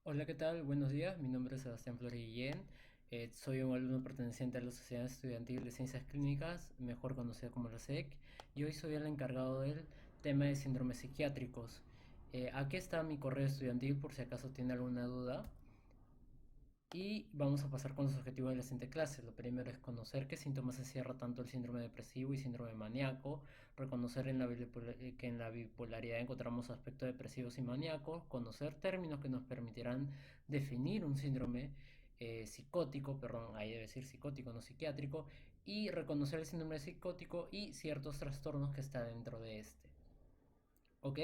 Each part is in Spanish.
Hola, ¿qué tal? Buenos días. Mi nombre es Sebastián Flores Guillén. Soy un alumno perteneciente a la Sociedad Estudiantil de Ciencias Clínicas, mejor conocida como la SEC, y hoy soy el encargado del tema de síndromes psiquiátricos. Aquí está mi correo estudiantil por si acaso tiene alguna duda. Y vamos a pasar con los objetivos de la siguiente clase. Lo primero es conocer qué síntomas encierra tanto el síndrome depresivo y síndrome maníaco, reconocer que en la bipolaridad encontramos aspectos depresivos y maníacos, conocer términos que nos permitirán definir un síndrome psicótico, perdón, ahí debe decir psicótico, no psiquiátrico, y reconocer el síndrome psicótico y ciertos trastornos que está dentro de este. ¿Ok?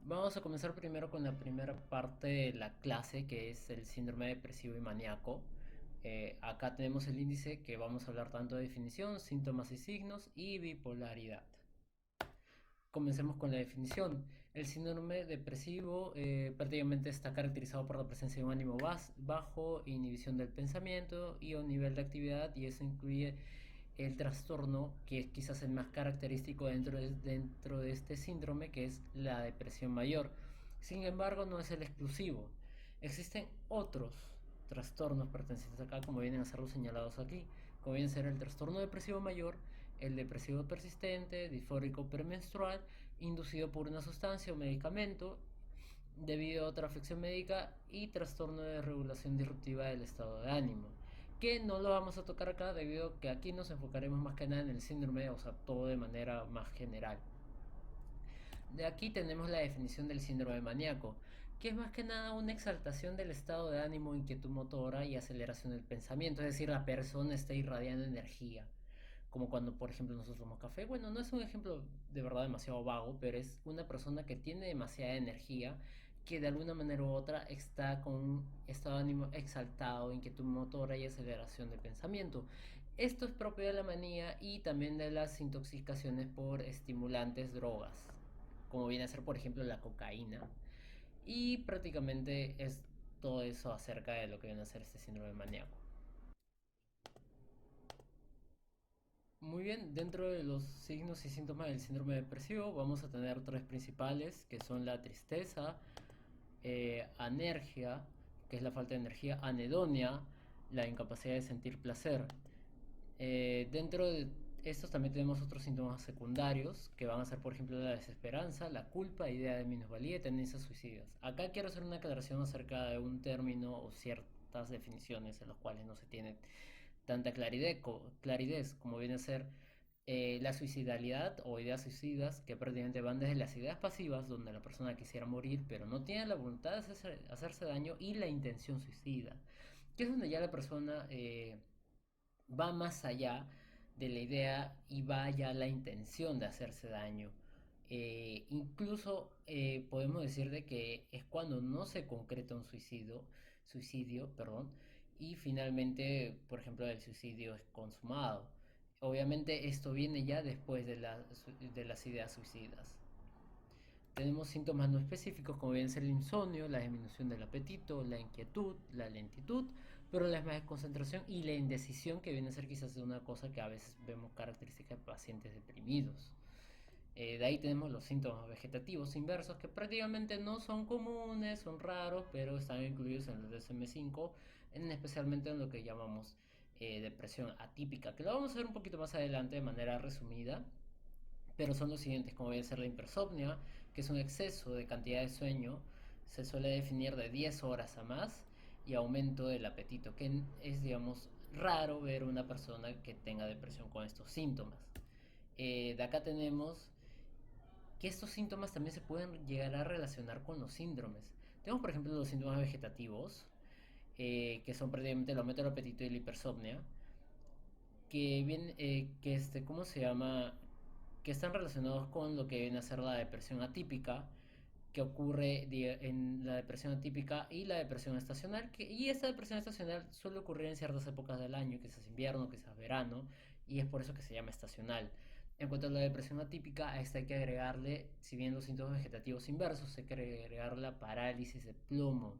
Vamos a comenzar primero con la primera parte de la clase, que es el síndrome depresivo y maníaco. Acá tenemos el índice que vamos a hablar tanto de definición, síntomas y signos y bipolaridad. Comencemos con la definición. El síndrome depresivo prácticamente está caracterizado por la presencia de un ánimo bajo, inhibición del pensamiento y un nivel de actividad, y eso incluye el trastorno que es quizás el más característico dentro de este síndrome, que es la depresión mayor. Sin embargo, no es el exclusivo. Existen otros trastornos pertenecientes acá, como vienen a ser los señalados aquí, como viene a ser el trastorno depresivo mayor, el depresivo persistente, disfórico premenstrual, inducido por una sustancia o medicamento, debido a otra afección médica, y trastorno de regulación disruptiva del estado de ánimo, que no lo vamos a tocar acá debido a que aquí nos enfocaremos más que nada en el síndrome, o sea, todo de manera más general. De aquí tenemos la definición del síndrome maníaco, que es más que nada una exaltación del estado de ánimo, inquietud motora y aceleración del pensamiento, es decir, la persona está irradiando energía, como cuando por ejemplo nosotros tomamos café. Bueno, no es un ejemplo de verdad demasiado vago, pero es una persona que tiene demasiada energía, que de alguna manera u otra está con un estado de ánimo exaltado, inquietud motora y aceleración de pensamiento. Esto es propio de la manía y también de las intoxicaciones por estimulantes, drogas, como viene a ser por ejemplo la cocaína. Y prácticamente es todo eso acerca de lo que viene a ser este síndrome maníaco. Muy bien, dentro de los signos y síntomas del síndrome depresivo vamos a tener tres principales, que son la tristeza, anergia, que es la falta de energía, anedonia, la incapacidad de sentir placer. Dentro de estos también tenemos otros síntomas secundarios, que van a ser, por ejemplo, la desesperanza, la culpa, idea de minusvalía y tendencias suicidas. Acá quiero hacer una aclaración acerca de un término o ciertas definiciones en las cuales no se tiene tanta claridad como viene a ser la suicidalidad o ideas suicidas, que prácticamente van desde las ideas pasivas, donde la persona quisiera morir pero no tiene la voluntad de hacerse daño, y la intención suicida, que es donde ya la persona va más allá de la idea y va ya la intención de hacerse daño. Incluso podemos decir de que es cuando no se concreta un suicidio, perdón, y finalmente, por ejemplo, el suicidio es consumado. Obviamente esto viene ya después de las ideas suicidas. Tenemos síntomas no específicos como vienen ser el insomnio, la disminución del apetito, la inquietud, la lentitud, problemas de concentración y la indecisión, que viene a ser quizás una cosa que a veces vemos característica de pacientes deprimidos. De ahí tenemos los síntomas vegetativos inversos, que prácticamente no son comunes, son raros, pero están incluidos en el DSM-5, especialmente en lo que llamamos depresión atípica, que lo vamos a ver un poquito más adelante de manera resumida. Pero son los siguientes, como debe ser la hipersomnia, que es un exceso de cantidad de sueño, se suele definir de 10 horas a más, y aumento del apetito, que es, digamos, raro ver una persona que tenga depresión con estos síntomas. De acá tenemos que estos síntomas también se pueden llegar a relacionar con los síndromes. Tenemos, por ejemplo, los síntomas vegetativos, que son prácticamente el aumento del apetito y la hipersomnia, ¿cómo se llama? Que están relacionados con lo que viene a ser la depresión atípica, que ocurre en la depresión atípica y la depresión estacional, y esta depresión estacional suele ocurrir en ciertas épocas del año, quizás invierno, quizás verano, y es por eso que se llama estacional. En cuanto a la depresión atípica, a esta hay que agregarle, si bien los síntomas vegetativos inversos, hay que agregarle la parálisis de plomo,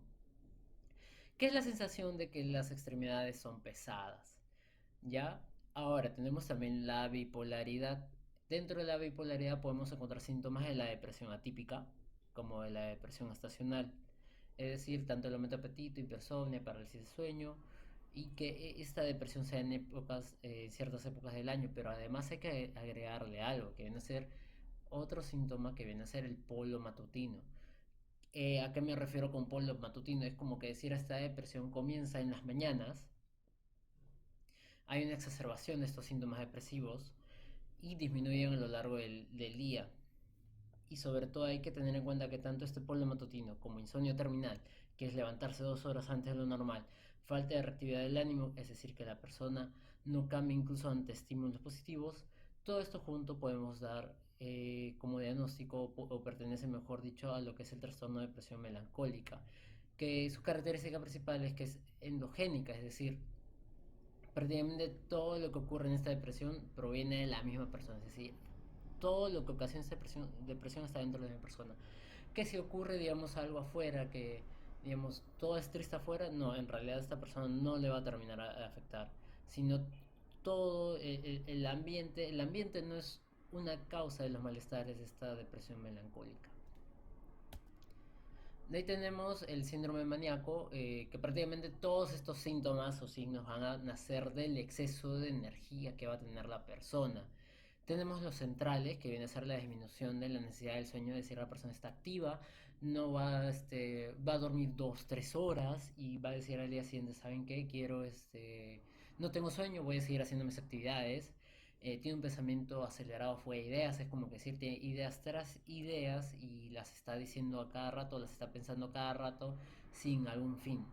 que es la sensación de que las extremidades son pesadas. ¿Ya? Ahora tenemos también la bipolaridad. Dentro de la bipolaridad podemos encontrar síntomas de la depresión atípica, como de la depresión estacional. es decir, tanto el aumento de apetito, hipersomnia, parálisis de sueño, y que esta depresión sea en ciertas épocas del año, pero además hay que agregarle algo, que viene a ser otro síntoma que viene a ser el polo matutino. ¿A qué me refiero con polo matutino? Es como que decir esta depresión comienza en las mañanas, hay una exacerbación de estos síntomas depresivos y disminuyen a lo largo del día. Y sobre todo hay que tener en cuenta que tanto este polo matutino como insomnio terminal, que es levantarse 2 horas antes de lo normal, falta de reactividad del ánimo, es decir, que la persona no cambia incluso ante estímulos positivos, todo esto junto podemos dar como diagnóstico o pertenece, mejor dicho, a lo que es el trastorno de depresión melancólica, que su característica principal es que es endogénica, es decir, prácticamente todo lo que ocurre en esta depresión proviene de la misma persona, es decir, todo lo que ocasiona esta depresión está dentro de la persona. Que si ocurre, digamos, algo afuera, que, digamos, todo es triste afuera, no, en realidad a esta persona no le va a terminar a afectar, sino todo el ambiente no es una causa de los malestares de esta depresión melancólica. De ahí tenemos el síndrome maníaco, que prácticamente todos estos síntomas o signos van a nacer del exceso de energía que va a tener la persona. Tenemos los centrales, que viene a ser la disminución de la necesidad del sueño, es decir, la persona está activa, no va, va a dormir 2, 3 horas y va a decir al día siguiente, ¿saben qué? No tengo sueño, voy a seguir haciendo mis actividades. Tiene un pensamiento acelerado, fue ideas, es como que decir, tiene ideas tras ideas y las está diciendo a cada rato, las está pensando a cada rato sin algún fin.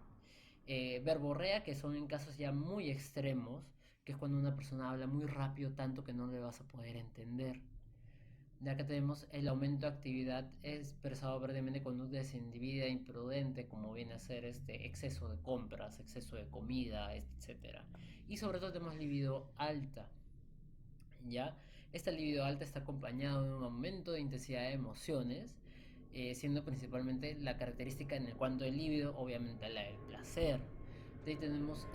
Verborrea, que son en casos ya muy extremos, que es cuando una persona habla muy rápido tanto que no le vas a poder entender. Ya que tenemos el aumento de actividad expresado verdaderamente con conductas individuo imprudente, como viene a ser este exceso de compras, exceso de comida, etcétera. Y sobre todo tenemos libido alta, ¿ya? Esta libido alta está acompañado de un aumento de intensidad de emociones, siendo principalmente la característica en el cuanto al libido, obviamente la del placer. De ahí tenemos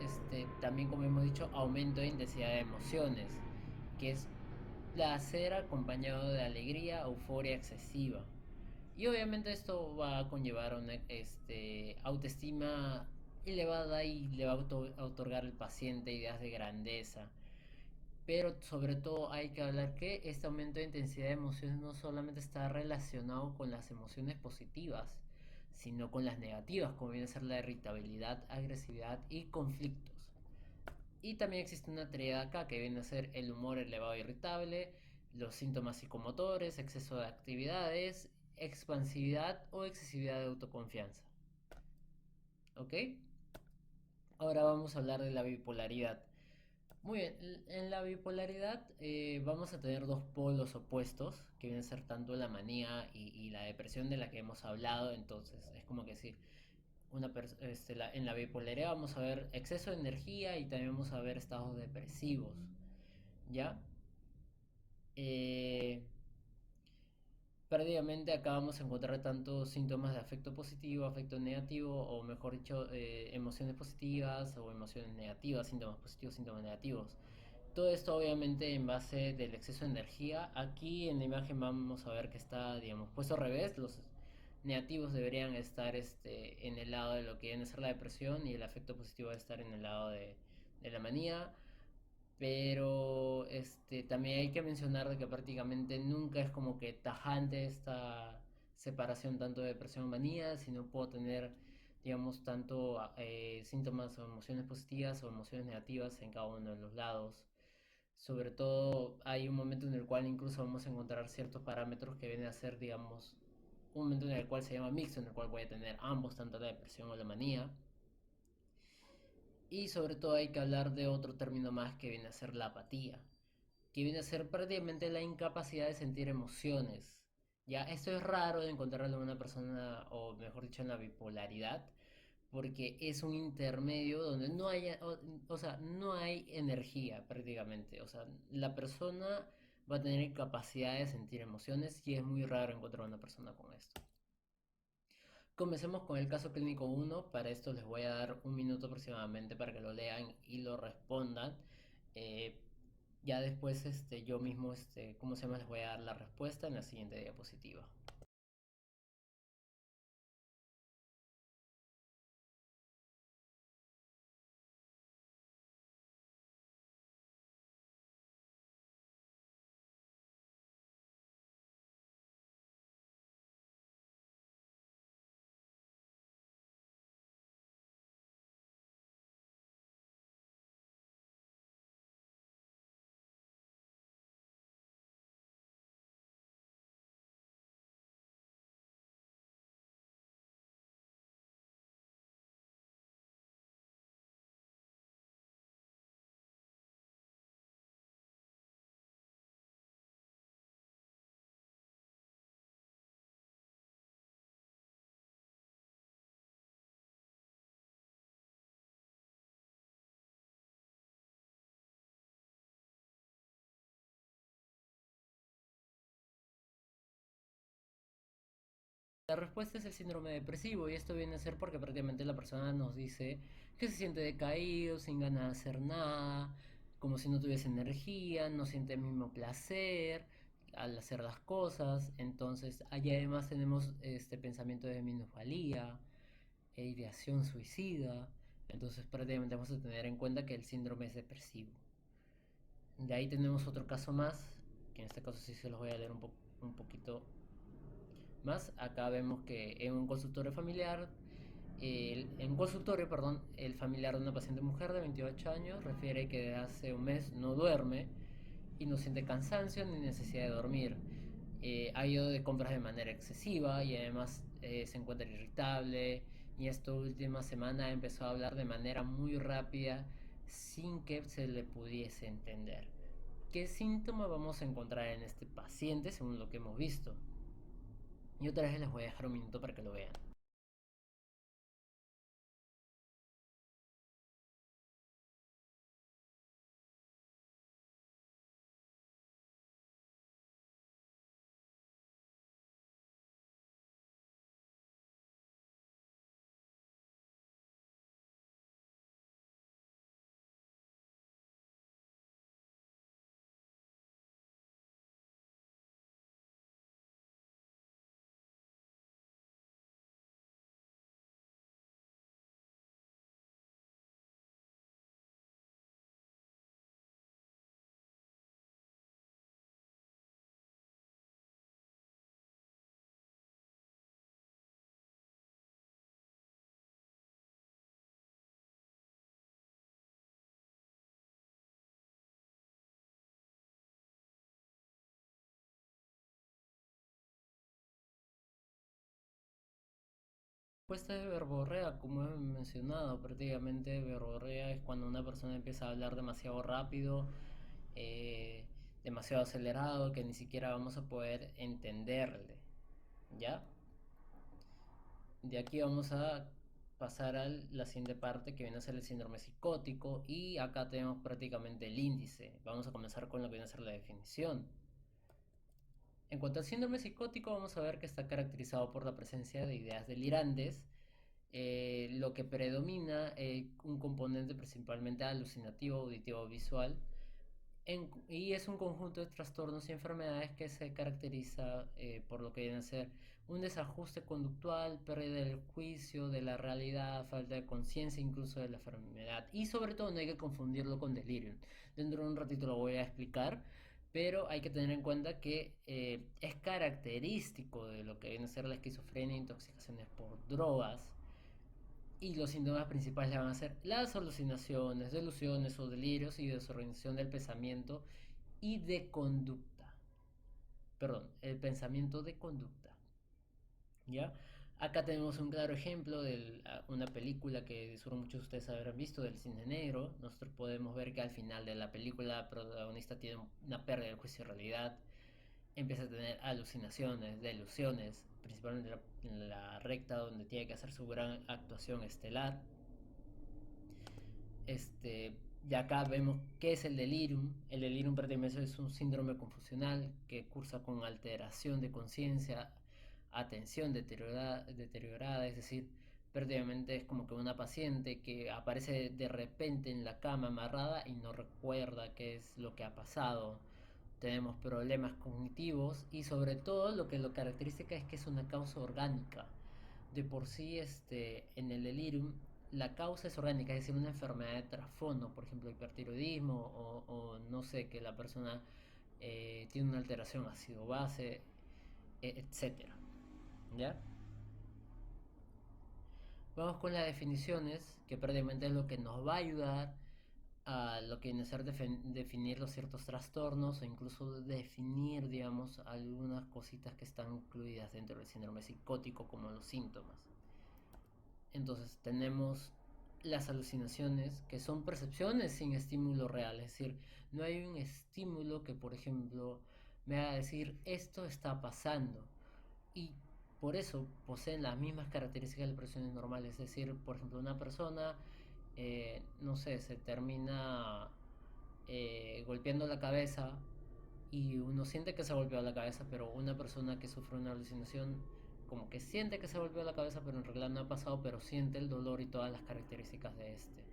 también, como hemos dicho, aumento de intensidad de emociones, que es placer acompañado de alegría, euforia excesiva. Y obviamente esto va a conllevar una autoestima elevada y le va a otorgar al paciente ideas de grandeza. Pero sobre todo hay que hablar que este aumento de intensidad de emociones no solamente está relacionado con las emociones positivas, sino con las negativas, como viene a ser la irritabilidad, agresividad y conflictos. Y también existe una tríada acá que viene a ser el humor elevado e irritable, los síntomas psicomotores, exceso de actividades, expansividad o excesividad de autoconfianza. ¿Ok? Ahora vamos a hablar de la bipolaridad. Muy bien, en la bipolaridad vamos a tener dos polos opuestos, que vienen a ser tanto la manía y la depresión de la que hemos hablado. Entonces es como que decir, en la bipolaridad vamos a ver exceso de energía y también vamos a ver estados depresivos, ¿ya? Eh, Prácticamente acá vamos a encontrar tanto síntomas de afecto positivo, afecto negativo, o mejor dicho, emociones positivas o emociones negativas, síntomas positivos, síntomas negativos. Todo esto obviamente en base del exceso de energía. Aquí en la imagen vamos a ver que está, digamos, puesto al revés. Los negativos deberían estar en el lado de lo que viene a ser la depresión y el afecto positivo debe estar en el lado de la manía. Pero también hay que mencionar de que prácticamente nunca es como que tajante esta separación tanto de depresión y manía, sino puedo tener, digamos, tanto síntomas o emociones positivas o emociones negativas en cada uno de los lados. Sobre todo hay un momento en el cual incluso vamos a encontrar ciertos parámetros que vienen a ser, digamos, un momento en el cual se llama mixto, en el cual voy a tener ambos, tanto la depresión o la manía. Y sobre todo hay que hablar de otro término más que viene a ser la apatía, que viene a ser prácticamente la incapacidad de sentir emociones. Ya, esto es raro de encontrarlo en una persona, o mejor dicho, en la bipolaridad, porque es un intermedio donde no hay, o sea, no hay energía prácticamente. O sea, la persona va a tener capacidad de sentir emociones y es muy raro encontrar una persona con esto. Comencemos con el caso clínico uno. Para esto les voy a dar un minuto aproximadamente para que lo lean y lo respondan. Eh, ya después yo mismo, ¿cómo se llama? Les voy a dar la respuesta en la siguiente diapositiva. La respuesta es el síndrome depresivo y esto viene a ser porque prácticamente la persona nos dice que se siente decaído, sin ganas de hacer nada, como si no tuviese energía, no siente el mismo placer al hacer las cosas. Entonces, allí además tenemos este pensamiento de minusvalía, ideación suicida. Entonces, prácticamente vamos a tener en cuenta que el síndrome es depresivo. De ahí tenemos otro caso más, que en este caso sí se los voy a leer un poquito más. Acá vemos que en un consultorio familiar, en un consultorio, perdón, el familiar de una paciente mujer de 28 años refiere que desde hace un mes no duerme y no siente cansancio ni necesidad de dormir. Ha ido de compras de manera excesiva y además se encuentra irritable y esta última semana empezó a hablar de manera muy rápida sin que se le pudiese entender. ¿Qué síntoma vamos a encontrar en este paciente según lo que hemos visto? Y otra vez les voy a dejar un minuto para que lo vean. Respuesta de verborrea, como he mencionado, prácticamente verborrea es cuando una persona empieza a hablar demasiado rápido, eh, demasiado acelerado, que ni siquiera vamos a poder entenderle. ¿Ya? De aquí vamos a pasar a la siguiente parte que viene a ser el síndrome psicótico y acá tenemos prácticamente el índice. Vamos a comenzar con lo que viene a ser la definición. En cuanto al síndrome psicótico, vamos a ver que está caracterizado por la presencia de ideas delirantes, lo que predomina un componente principalmente alucinativo, auditivo, visual, y es un conjunto de trastornos y enfermedades que se caracteriza por lo que viene a ser un desajuste conductual, pérdida del juicio, de la realidad, falta de conciencia incluso de la enfermedad. Y sobre todo no hay que confundirlo con delirium. Dentro de un ratito lo voy a explicar, pero hay que tener en cuenta que es característico de lo que viene a ser la esquizofrenia, intoxicaciones por drogas, y los síntomas principales van a ser las alucinaciones, delusiones o delirios y desorganización del pensamiento y de conducta. Perdón, el pensamiento de conducta. ¿Ya? Acá tenemos un claro ejemplo de una película que seguro muchos de ustedes habrán visto, del cine negro. Nosotros podemos ver que al final de la película el protagonista tiene una pérdida del juicio de realidad, empieza a tener alucinaciones, delusiones, principalmente en la recta donde tiene que hacer su gran actuación estelar. Y acá vemos qué es el delirium. El delirium prácticamente es un síndrome confusional que cursa con alteración de conciencia, atención deteriorada, es decir, prácticamente es como que una paciente que aparece de repente en la cama amarrada y no recuerda qué es lo que ha pasado. Tenemos problemas cognitivos y sobre todo lo que lo caracteriza es que es una causa orgánica. De por sí, en el delirium, la causa es orgánica, es decir, una enfermedad de trasfondo, por ejemplo, hipertiroidismo o no sé, que la persona tiene una alteración ácido-base, etcétera. ¿Ya? Vamos con las definiciones, que prácticamente es lo que nos va a ayudar a lo que viene a ser definir los ciertos trastornos o incluso definir, digamos, algunas cositas que están incluidas dentro del síndrome psicótico como los síntomas. Entonces tenemos las alucinaciones, que son percepciones sin estímulo real, es decir, no hay un estímulo que, por ejemplo, me haga decir esto está pasando. Y por eso poseen las mismas características de las personas normales, es decir, por ejemplo, una persona, no sé, se termina golpeando la cabeza y uno siente que se ha golpeado la cabeza, pero una persona que sufre una alucinación como que siente que se volvió la cabeza, pero en realidad no ha pasado, pero siente el dolor y todas las características de este.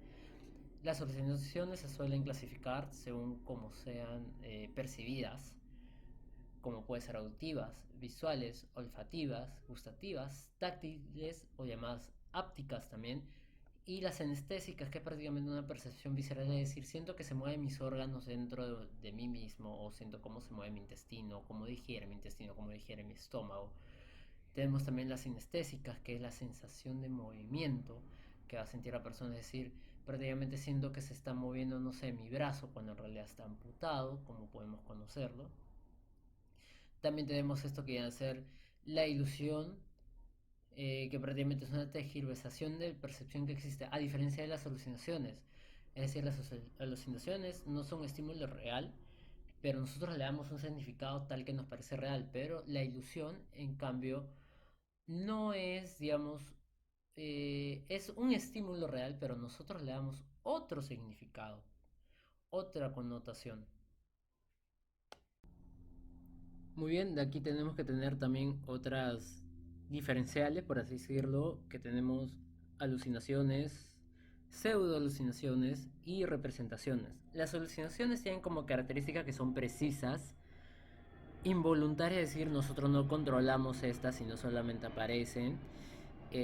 Las alucinaciones se suelen clasificar según cómo sean percibidas, como puede ser auditivas, visuales, olfativas, gustativas, táctiles o llamadas ápticas también, y las anestésicas, que es prácticamente una percepción visceral, es decir, siento que se mueven mis órganos dentro de mí mismo, o siento cómo se mueve mi intestino, cómo digiere mi intestino, cómo digiere mi estómago. Tenemos también las sinestésicas, que es la sensación de movimiento que va a sentir la persona, es decir, prácticamente siento que se está moviendo, no sé, mi brazo, cuando en realidad está amputado, como podemos conocerlo. También tenemos esto que viene a ser la ilusión, que prácticamente es una tergiversación de percepción que existe, a diferencia de las alucinaciones. Es decir, las alucinaciones no son un estímulo real, pero nosotros le damos un significado tal que nos parece real, pero la ilusión, en cambio, no es, digamos, es un estímulo real, pero nosotros le damos otro significado, otra connotación. Muy bien, de aquí tenemos que tener también otras diferenciales, por así decirlo, que tenemos alucinaciones, pseudo alucinaciones y representaciones. Las alucinaciones tienen como característica que son precisas, involuntarias, es decir, nosotros no controlamos estas, sino solamente aparecen.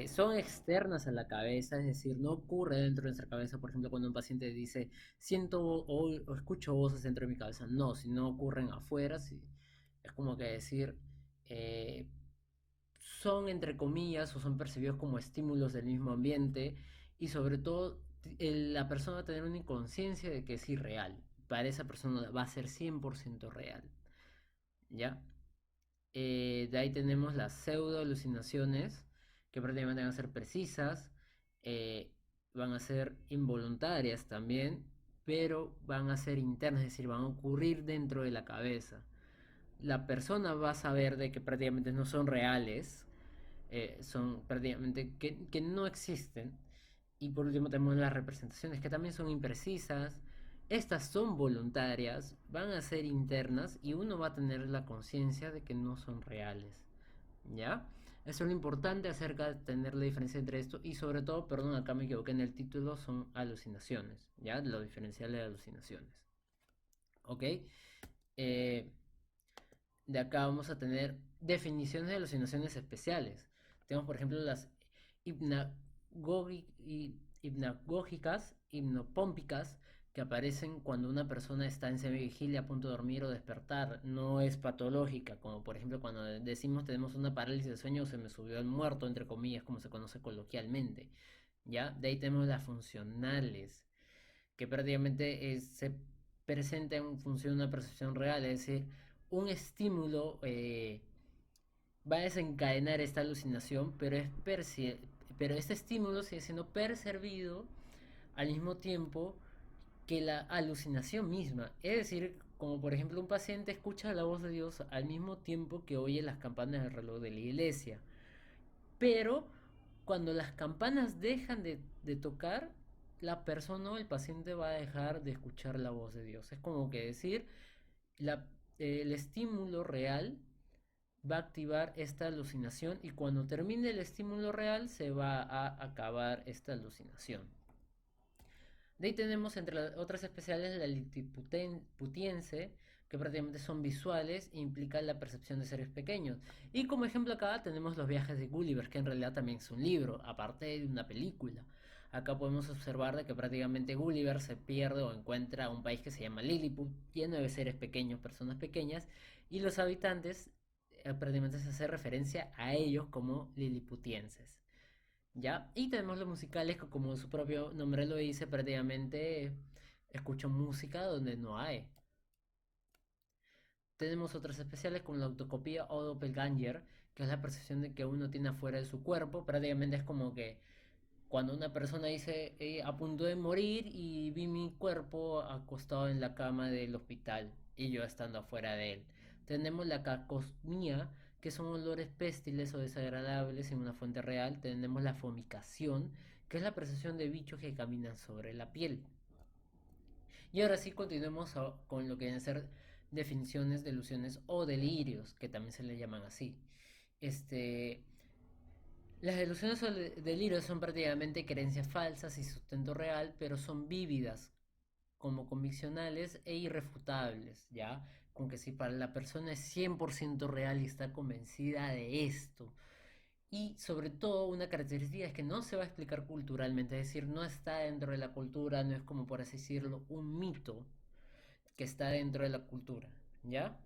Son externas a la cabeza, es decir, no ocurre dentro de nuestra cabeza. Por ejemplo, cuando un paciente dice, siento o escucho voces dentro de mi cabeza, no, si no ocurren afuera, si, es como que decir, eh, son entre comillas o son percibidos como estímulos del mismo ambiente, y sobre todo la persona va a tener una inconsciencia de que es irreal. Para esa persona va a ser 100% real, ¿ya? De ahí tenemos las pseudo alucinaciones, que prácticamente van a ser precisas, eh, van a ser involuntarias también, pero van a ser internas, es decir, van a ocurrir dentro de la cabeza. La persona va a saber de que prácticamente no son reales, son prácticamente que no existen. Y por último tenemos las representaciones, que también son imprecisas. Estas son voluntarias, van a ser internas, y uno va a tener la conciencia de que no son reales. ¿Ya? Eso es lo importante acerca de tener la diferencia entre esto, y sobre todo, perdón, acá me equivoqué en el título, son alucinaciones, ¿ya? Lo diferencial de alucinaciones. ¿Ok? Eh, de acá vamos a tener definiciones de alucinaciones especiales. Tenemos, por ejemplo, las hipnagógicas, hipnopómpicas, que aparecen cuando una persona está en semivigilia, a punto de dormir o despertar. No es patológica, como por ejemplo cuando decimos tenemos una parálisis de sueño o se me subió el muerto, entre comillas, como se conoce coloquialmente. ¿Ya? De ahí tenemos las funcionales, que prácticamente se presenta en función de una percepción real, es decir, un estímulo va a desencadenar esta alucinación, pero este estímulo sigue siendo percibido al mismo tiempo que la alucinación misma. Es decir, como por ejemplo un paciente escucha la voz de Dios al mismo tiempo que oye las campanas del reloj de la iglesia. Pero cuando las campanas dejan de tocar, la persona o el paciente va a dejar de escuchar la voz de Dios. Es como que decir, la, el estímulo real va a activar esta alucinación, y cuando termine el estímulo real se va a acabar esta alucinación. De ahí tenemos entre las otras especiales la litiputiense, que prácticamente son visuales e implican la percepción de seres pequeños. Y como ejemplo acá tenemos los viajes de Gulliver, que en realidad también es un libro, aparte de una película. Acá podemos observar de que prácticamente Gulliver se pierde o encuentra un país que se llama Lilliput, lleno de seres pequeños, personas pequeñas, y los habitantes prácticamente se hace referencia a ellos como liliputienses. ¿Ya? Y tenemos los musicales que, como su propio nombre lo dice, prácticamente escucho música donde no hay. Tenemos otras especiales como la autocopia o doppelganger, que es la percepción de que uno tiene afuera de su cuerpo. Prácticamente es como que cuando una persona dice a punto de morir y vi mi cuerpo acostado en la cama del hospital y yo estando afuera de él. Tenemos la cacosmia, que son olores péstiles o desagradables en una fuente real. Tenemos la fomicación, que es la percepción de bichos que caminan sobre la piel. Y ahora sí continuemos con lo que deben ser definiciones de ilusiones o delirios, que también se le llaman así. Este, Las delusiones o delirios son prácticamente creencias falsas y sustento real, pero son vívidas, como conviccionales e irrefutables, ¿ya? Con que si para la persona es 100% real y está convencida de esto. Y sobre todo una característica es que no se va a explicar culturalmente, es decir, no está dentro de la cultura, no es como por así decirlo un mito que está dentro de la cultura, ¿ya?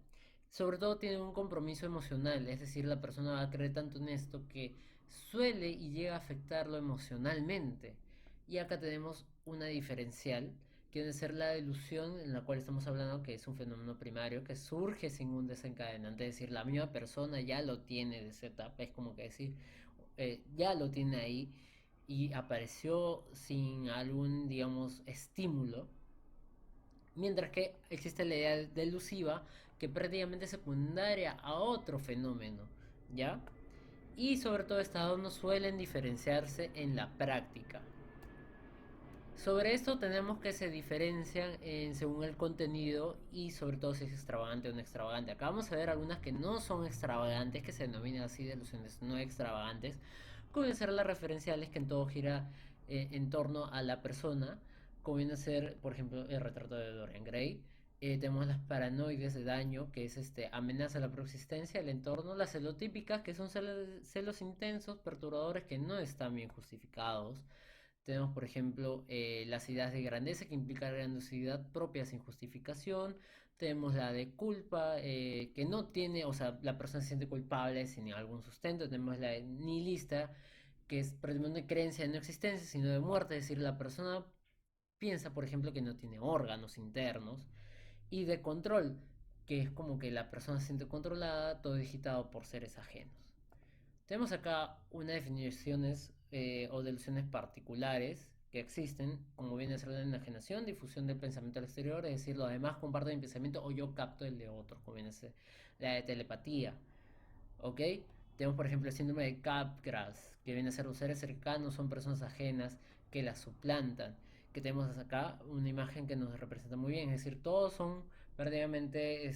Sobre todo tiene un compromiso emocional, es decir, la persona va a creer tanto en esto que suele y llega a afectarlo emocionalmente. Y acá tenemos una diferencial, que debe ser la delusión en la cual estamos hablando, que es un fenómeno primario que surge sin un desencadenante, es decir, la misma persona ya lo tiene de esa etapa, es como que decir, ya lo tiene ahí y apareció sin algún, digamos, estímulo. Mientras que existe la idea delusiva, que prácticamente es secundaria a otro fenómeno, ¿ya? Y sobre todo estas dos no suelen diferenciarse en la práctica. Sobre esto tenemos que se diferencian según el contenido y sobre todo si es extravagante o no extravagante. Acá vamos a ver algunas que no son extravagantes, que se denominan así delusiones no extravagantes. Pueden ser las referenciales, que en todo gira en torno a la persona, como viene a ser, por ejemplo, el retrato de Dorian Gray. Tenemos las paranoides de daño, que es amenaza a la proexistencia del entorno. Las celotípicas, que son celos intensos, perturbadores, que no están bien justificados. Tenemos, por ejemplo, las ideas de grandeza, que implican grandiosidad propia sin justificación. Tenemos la de culpa, que no tiene, o sea, la persona se siente culpable sin algún sustento. Tenemos la de nihilista, que es prácticamente una creencia de no existencia, sino de muerte, es decir, la persona piensa, por ejemplo, que no tiene órganos internos. Y de control, que es como que la persona se siente controlada, todo digitado por seres ajenos. Tenemos acá unas definiciones o delusiones particulares que existen, como viene a ser la enajenación, difusión del pensamiento al exterior, es decir, los demás comparten mi pensamiento o yo capto el de otros, como viene a ser la de telepatía, ¿ok? Tenemos, por ejemplo, el síndrome de Capgras, que viene a ser los seres cercanos son personas ajenas que las suplantan, que tenemos acá una imagen que nos representa muy bien, es decir, todos son prácticamente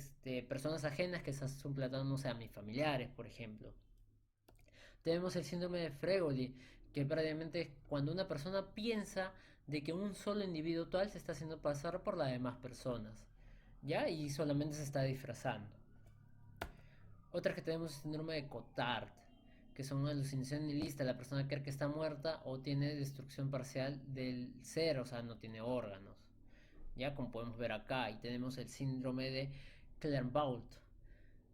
personas ajenas que están suplantando, no sé, a mis familiares, por ejemplo. Tenemos el síndrome de Fregoli, que prácticamente es cuando una persona piensa de que un solo individuo tal se está haciendo pasar por las demás personas, ¿ya? Y solamente se está disfrazando. Otra que tenemos es el síndrome de Cotard, que son una alucinación nihilista. La persona cree que está muerta o tiene destrucción parcial del ser, o sea, no tiene órganos, ¿ya? Como podemos ver acá. Y tenemos el síndrome de Clermont,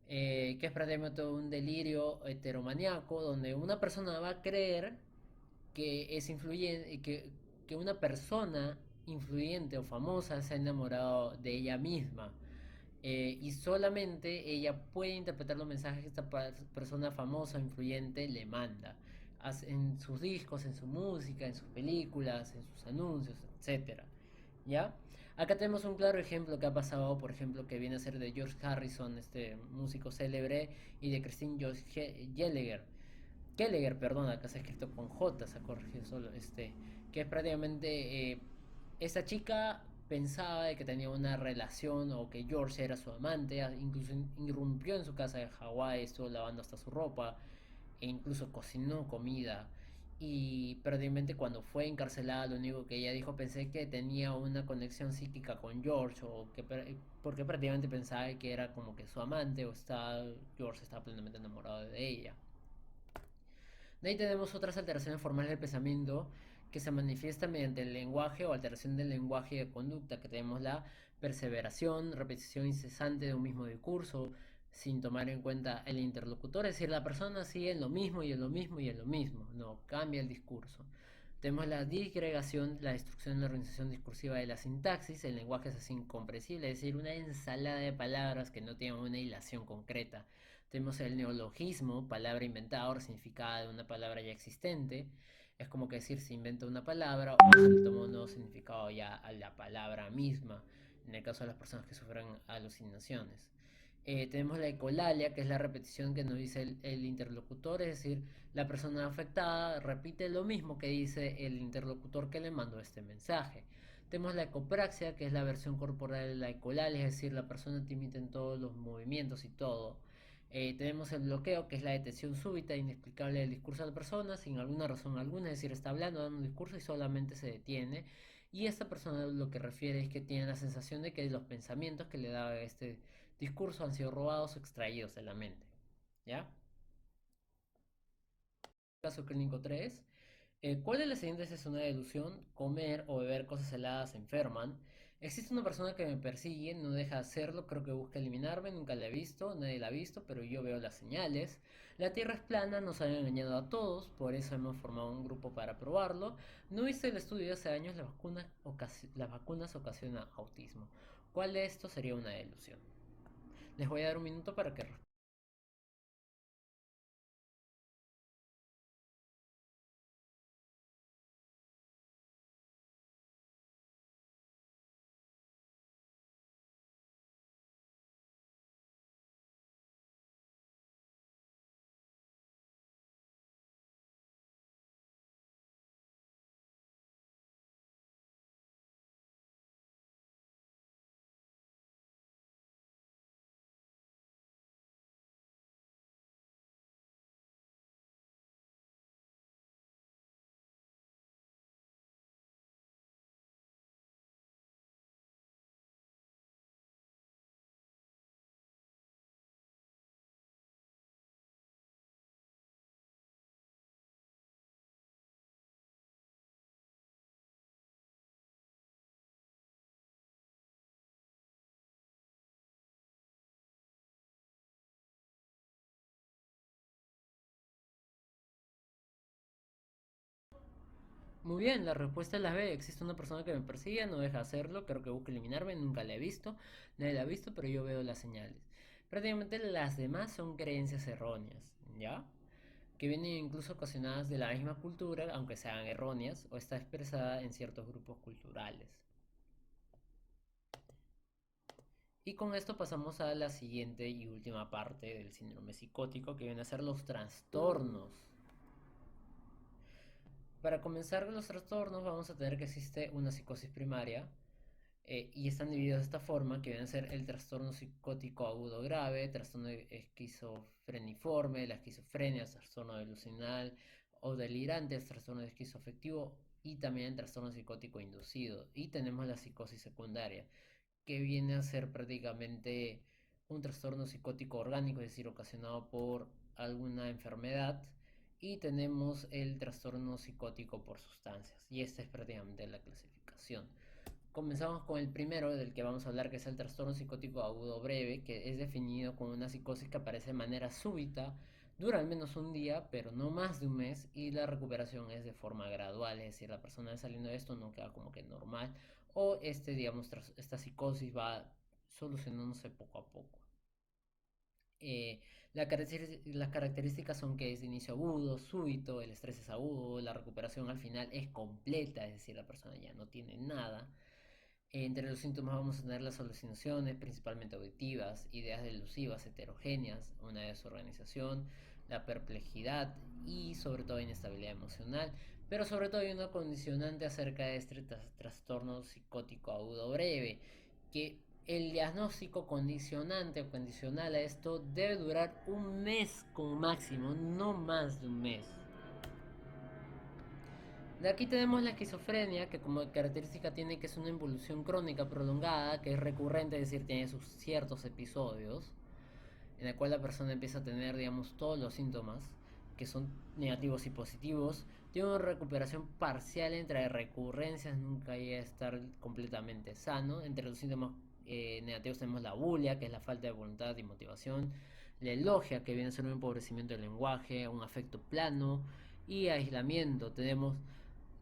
que es prácticamente un delirio heteromaníaco, donde una persona va a creer que es influyente, que una persona influyente o famosa se ha enamorado de ella misma. Y solamente ella puede interpretar los mensajes que esta persona famosa o influyente le manda en sus discos, en su música, en sus películas, en sus anuncios, etcétera. ¿Ya? Acá tenemos un claro ejemplo que ha pasado, por ejemplo, que viene a ser de George Harrison, este músico célebre, y de Christine George Gallagher. Gallagher, perdón, acá se ha escrito con J, se ha corregido solo, que es prácticamente, esta chica pensaba de que tenía una relación o que George era su amante, incluso irrumpió en su casa de Hawái, estuvo lavando hasta su ropa, e incluso cocinó comida. Y prácticamente cuando fue encarcelada, lo único que ella dijo, pensé que tenía una conexión psíquica con George, o que, porque prácticamente pensaba que era como que su amante, o George estaba plenamente enamorado de ella. De ahí tenemos otras alteraciones formales del pensamiento que se manifiestan mediante el lenguaje o alteración del lenguaje y de conducta, que tenemos la perseveración, repetición incesante de un mismo discurso, sin tomar en cuenta el interlocutor, es decir, la persona sigue en lo mismo y en lo mismo y en lo mismo, no cambia el discurso. Tenemos la disgregación, la destrucción de la organización discursiva de la sintaxis, el lenguaje es así incomprensible, es decir, una ensalada de palabras que no tienen una hilación concreta. Tenemos el neologismo, palabra inventada o significada de una palabra ya existente. Es como que decir, se inventa una palabra o se le toma un nuevo significado ya a la palabra misma, en el caso de las personas que sufren alucinaciones. Tenemos la ecolalia, que es la repetición que nos dice el interlocutor, es decir, la persona afectada repite lo mismo que dice el interlocutor que le mandó este mensaje. Tenemos la ecopraxia, que es la versión corporal de la ecolalia, es decir, la persona te imita en todos los movimientos y todo. Tenemos el bloqueo, que es la detención súbita e inexplicable del discurso de la persona, sin alguna razón alguna, es decir, está hablando, dando un discurso y solamente se detiene. Y esta persona lo que refiere es que tiene la sensación de que los pensamientos que le daba este discurso han sido robados o extraídos de la mente. ¿Ya? Caso clínico 3. ¿Cuál de las siguientes es una delusión? Comer o beber cosas heladas enferman. Existe una persona que me persigue, no deja de hacerlo, creo que busca eliminarme, nunca la he visto, nadie la ha visto, pero yo veo las señales. La Tierra es plana, nos han engañado a todos, por eso hemos formado un grupo para probarlo. No viste el estudio de hace años, las vacunas ocasionan autismo. ¿Cuál de estos sería una delusión? Les voy a dar un minuto para que respondan. Muy bien, la respuesta es la B. Existe una persona que me persigue, no deja de hacerlo, creo que busca eliminarme, nunca la he visto, nadie la ha visto, pero yo veo las señales. Prácticamente las demás son creencias erróneas, ¿ya? Que vienen incluso ocasionadas de la misma cultura, aunque sean erróneas, o está expresada en ciertos grupos culturales. Y con esto pasamos a la siguiente y última parte del síndrome psicótico, que vienen a ser los trastornos. Para comenzar con los trastornos vamos a tener que existe una psicosis primaria, y están divididos de esta forma, que vienen a ser el trastorno psicótico agudo grave, trastorno esquizofreniforme, la esquizofrenia, trastorno delusional o delirante, el trastorno esquizoafectivo y también el trastorno psicótico inducido. Y tenemos la psicosis secundaria, que viene a ser prácticamente un trastorno psicótico orgánico, es decir, ocasionado por alguna enfermedad. Y tenemos el trastorno psicótico por sustancias. Y esta es prácticamente la clasificación. Comenzamos con el primero del que vamos a hablar, que es el trastorno psicótico agudo breve, que es definido como una psicosis que aparece de manera súbita, dura al menos un día, pero no más de un mes, y la recuperación es de forma gradual, es decir, la persona saliendo de esto no queda como que normal, o digamos, esta psicosis va solucionándose poco a poco. Eh, las características son que es de inicio agudo, súbito, el estrés es agudo, la recuperación al final es completa, es decir, la persona ya no tiene nada. Entre los síntomas vamos a tener las alucinaciones, principalmente auditivas, ideas delusivas, heterogéneas, una desorganización, la perplejidad y sobre todo inestabilidad emocional. Pero sobre todo hay una condicionante acerca de este trastorno psicótico agudo breve, que el diagnóstico condicionante o condicional a esto debe durar un mes como máximo, no más de un mes. De aquí tenemos la esquizofrenia, que como característica tiene que es una involución crónica prolongada, que es recurrente, es decir, tiene sus ciertos episodios, en el cual la persona empieza a tener, digamos, todos los síntomas, que son negativos y positivos. Tiene una recuperación parcial entre recurrencias, nunca llega a estar completamente sano. Entre los síntomas negativos tenemos la bulia, que es la falta de voluntad y motivación, la elogia, que viene a ser un empobrecimiento del lenguaje, un afecto plano y aislamiento. Tenemos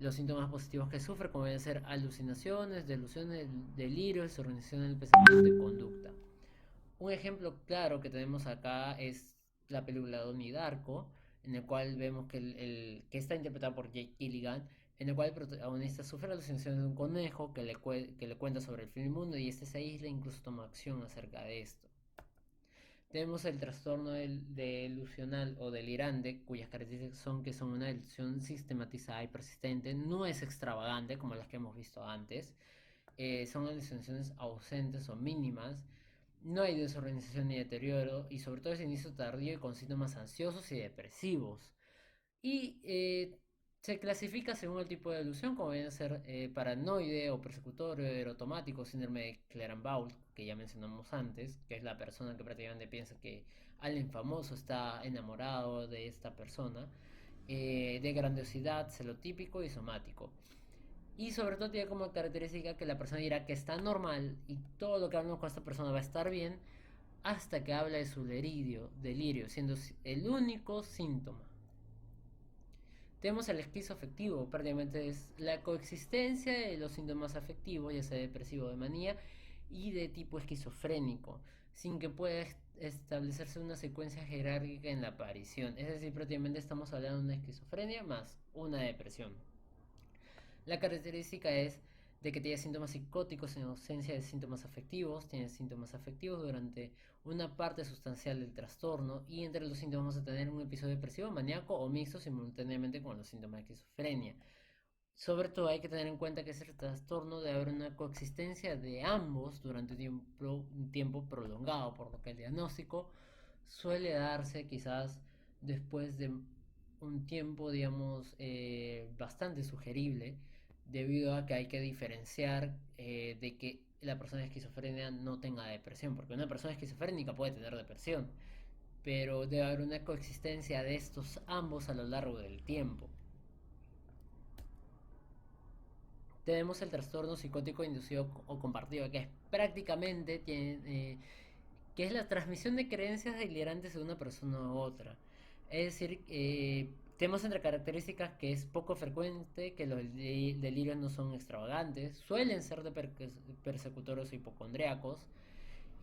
los síntomas positivos que sufre, como deben ser alucinaciones, delusiones, delirios, desorganización del pensamiento y conducta. Un ejemplo claro que tenemos acá es la película Donnie Darko, en el cual vemos que está interpretado por Jake Gilligan, en el cual el protagonista sufre alucinaciones de un conejo que le cuenta sobre el fin del mundo y este se aísla e incluso toma acción acerca de esto. Tenemos el trastorno delusional o delirante, cuyas características son que son una delusión sistematizada y persistente, no es extravagante como las que hemos visto antes, son alucinaciones ausentes o mínimas, No hay desorganización ni deterioro y sobre todo es inicio tardío y con síntomas ansiosos y depresivos. Y se clasifica según el tipo de delusión, como viene a ser paranoide o persecutorio, erotomático, síndrome de Clerambault, que ya mencionamos antes, que es la persona que prácticamente piensa que alguien famoso está enamorado de esta persona, de grandiosidad, celotípico y somático. Y sobre todo tiene como característica que la persona dirá que está normal y todo lo que hablamos con esta persona va a estar bien hasta que habla de su delirio, siendo el único síntoma. Tenemos el esquizoafectivo, prácticamente es la coexistencia de los síntomas afectivos, ya sea depresivo de manía, y de tipo esquizofrénico, sin que pueda establecerse una secuencia jerárquica en la aparición. Es decir, prácticamente estamos hablando de una esquizofrenia más una depresión. La característica es de que tiene síntomas psicóticos en ausencia de síntomas afectivos, tiene síntomas afectivos durante una parte sustancial del trastorno y entre los síntomas vamos a tener un episodio depresivo, maníaco o mixto simultáneamente con los síntomas de esquizofrenia. Sobre todo hay que tener en cuenta que ese trastorno debe haber una coexistencia de ambos durante un tiempo prolongado, por lo que el diagnóstico suele darse quizás después de un tiempo, digamos, bastante sugerible, debido a que hay que diferenciar de que la persona de esquizofrenia no tenga depresión, porque una persona esquizofrénica puede tener depresión, pero debe haber una coexistencia de estos ambos a lo largo del tiempo. Tenemos el trastorno psicótico inducido o compartido, que es prácticamente que es la transmisión de creencias delirantes de una persona a otra. Es decir, tenemos entre características que es poco frecuente, que los delirios no son extravagantes, suelen ser de persecutorios hipocondriacos,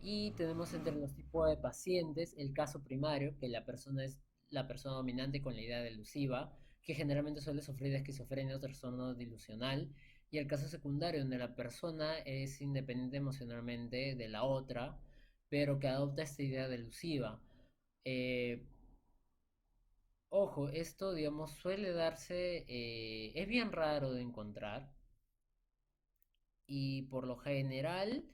y tenemos entre los tipos de pacientes el caso primario, que la persona es la persona dominante con la idea delusiva, que generalmente suele sufrir de esquizofrenia o trastorno dilusional, y el caso secundario, donde la persona es independiente emocionalmente de la otra, pero que adopta esta idea delusiva. Eh, Ojo, esto, digamos, suele darse, es bien raro de encontrar, y por lo general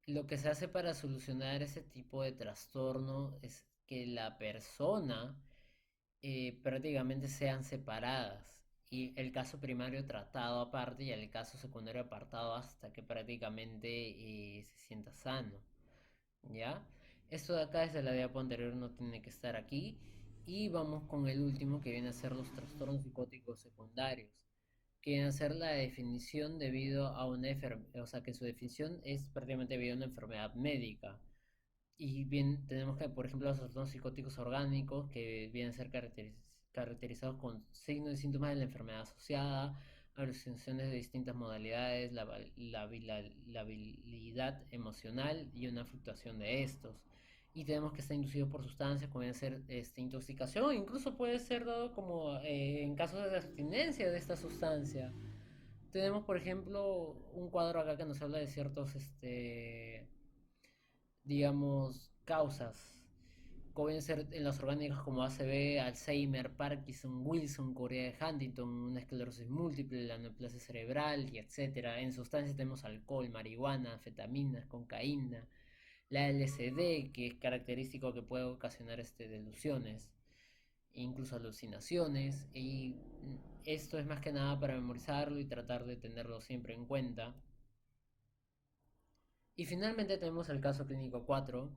lo que se hace para solucionar ese tipo de trastorno es que la persona prácticamente sean separadas y el caso primario tratado aparte y el caso secundario apartado hasta que prácticamente se sienta sano, ¿ya? Esto de acá desde la diapo anterior no tiene que estar aquí y vamos con el último que viene a ser los trastornos psicóticos secundarios, que viene a ser la definición debido a una enfermedad, o sea que su definición es prácticamente debido a una enfermedad médica. Y bien, tenemos que, por ejemplo, los trastornos psicóticos orgánicos que vienen a ser caracterizados con signos y síntomas de la enfermedad asociada, alucinaciones de distintas modalidades, la habilidad emocional y una fluctuación de estos. Y tenemos que estar inducidos por sustancias, como pueden ser intoxicación, incluso puede ser dado como en casos de abstinencia de esta sustancia. Tenemos, por ejemplo, un cuadro acá que nos habla de ciertos digamos, causas, como pueden ser en las orgánicas como ACV, Alzheimer, Parkinson, Wilson, Corea de Huntington, una esclerosis múltiple, la neoplasia cerebral y etcétera. En sustancias tenemos alcohol, marihuana, anfetaminas, cocaína, la LSD, que es característico que puede ocasionar delusiones, incluso alucinaciones, y esto es más que nada para memorizarlo y tratar de tenerlo siempre en cuenta. Y finalmente tenemos el caso clínico 4,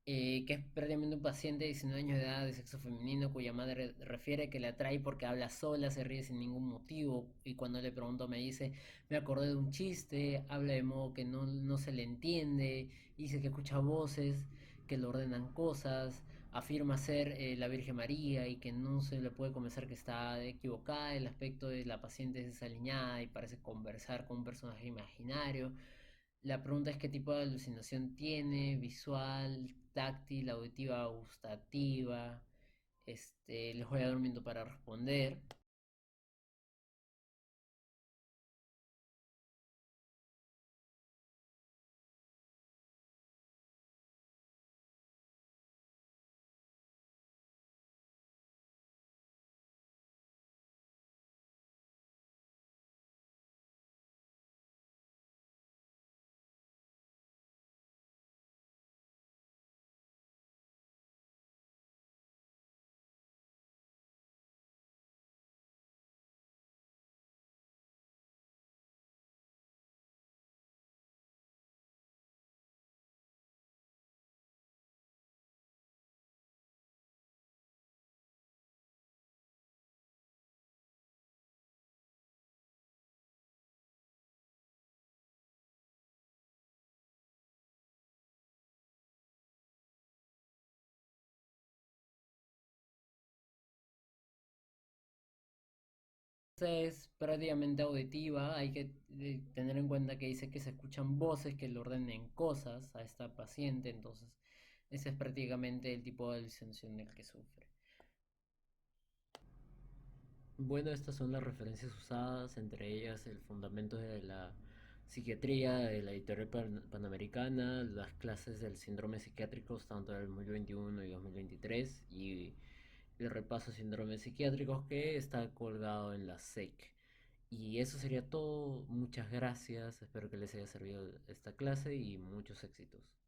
que es prácticamente un paciente de 19 años de edad de sexo femenino cuya madre refiere que le atrae porque habla sola, se ríe sin ningún motivo y cuando le pregunto me dice, me acordé de un chiste, habla de modo que no se le entiende, dice que escucha voces, que le ordenan cosas, afirma ser la Virgen María y que no se le puede convencer que está equivocada, el aspecto de la paciente es desaliñada y parece conversar con un personaje imaginario. La pregunta es qué tipo de alucinación tiene, visual, táctil, auditiva, gustativa. Les voy a dar un minuto para responder. esta es prácticamente auditiva. Hay que tener en cuenta que dice que se escuchan voces que le ordenen cosas a esta paciente. Entonces, ese es prácticamente el tipo de alucinación del que sufre. Bueno, estas son las referencias usadas, entre ellas el fundamento de la psiquiatría de la editorial panamericana, las clases del síndrome psiquiátricos tanto del 2021 y 2023 y el repaso de síndromes psiquiátricos que está colgado en la SEC. Y eso sería todo. Muchas gracias. Espero que les haya servido esta clase y muchos éxitos.